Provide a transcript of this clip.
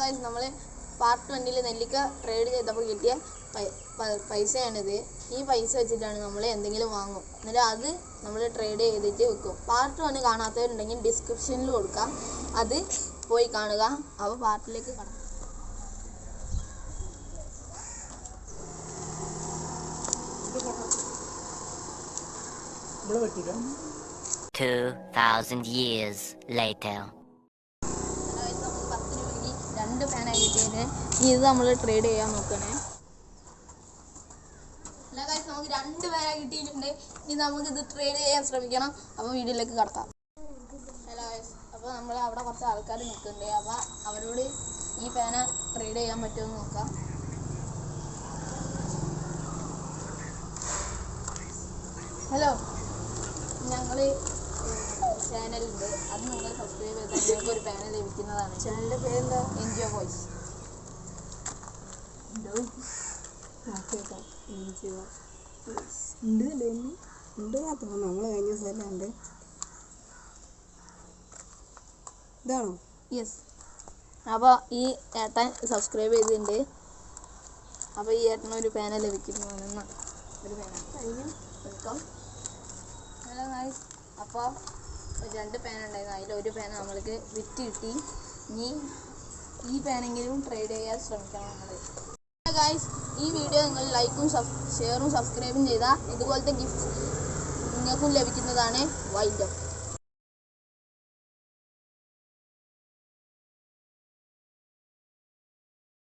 Guys, നമ്മൾ part 1 നെല്ലിക്ക trade ചെയ്തപ്പോൾ കിട്ടിയ പൈസയാണിത്. ഈ പൈസ വെച്ചിട്ടാണ് നമ്മൾ എന്തെങ്കിലും വാങ്ങും, എന്നിട്ട് അത് നമ്മൾ ട്രേഡ് ചെയ്തിട്ട് വെക്കും. പാർട്ട് 1 കാണാത്തവരുണ്ടെങ്കിൽ ഡിസ്ക്രിപ്ഷനിൽ കൊടുക്കാം, അത് പോയി കാണുക. അപ്പോൾ പാർട്ടിലേക്ക് കടക്കാം. 2000 years later. 10 രൂപയ്ക്ക് 2 ഫാനായി കിട്ടിയത്. ഇത് നമ്മൾ ട്രേഡ് ചെയ്യാൻ നോക്കണേ. നമുക്ക് 2 ഫാനായി കിട്ടിയിട്ടുണ്ട്. ഇനി നമുക്ക് ഇത് ട്രേഡ് ചെയ്യാൻ ശ്രമിക്കണം. അപ്പോൾ വീഡിയോയിലേക്ക് കടക്കാം. ഹലോ ഗൈസ്, അപ്പോൾ നമ്മൾ അവിടെ കുറച്ച് ആൾക്കാർ നിൽക്കുന്നുണ്ട്. അപ്പോൾ അവരോട് ഈ ഫാന ട്രേഡ് ചെയ്യാൻ പറ്റുമെന്ന് നോക്കാം. ഹലോ, ഞങ്ങൾ ചാനലുണ്ട്, അത് നിങ്ങൾ സബ്സ്ക്രൈബ് ചെയ്താൽ നിങ്ങൾക്ക് ഒരു പാനൽ ലഭിക്കുന്നതാണ്. ചാനലിൻ്റെ പേരെന്താ? NGO voice. ഇതാണോ? യെസ്. അപ്പോൾ ഈ ഏട്ടൻ സബ്സ്ക്രൈബ് ചെയ്തിട്ടുണ്ട്. അപ്പോൾ ഈ ഏട്ടനൊരു പാനൽ ലഭിക്കുന്നതാണ്. ഒരു പാനൽ വെൽക്കം. ഹലോ ഗൈസ്, അപ്പോൾ 2 പാൻ ഉണ്ടായിരുന്നു. അതിലൊരു പാൻ നമ്മൾക്ക് വിറ്റ് കിട്ടി. ഇനി ഈ പാനെങ്കിലും ട്രേഡ് ചെയ്യാൻ ശ്രമിക്കണം നമ്മൾ. ഗൈസ്, ഈ വീഡിയോ നിങ്ങൾ ലൈക്കും ഷെയറും സബ്സ്ക്രൈബും ചെയ്താൽ ഇതുപോലത്തെ ഗിഫ്റ്റ് നിങ്ങൾക്കും ലഭിക്കുന്നതാണ്. Wind up.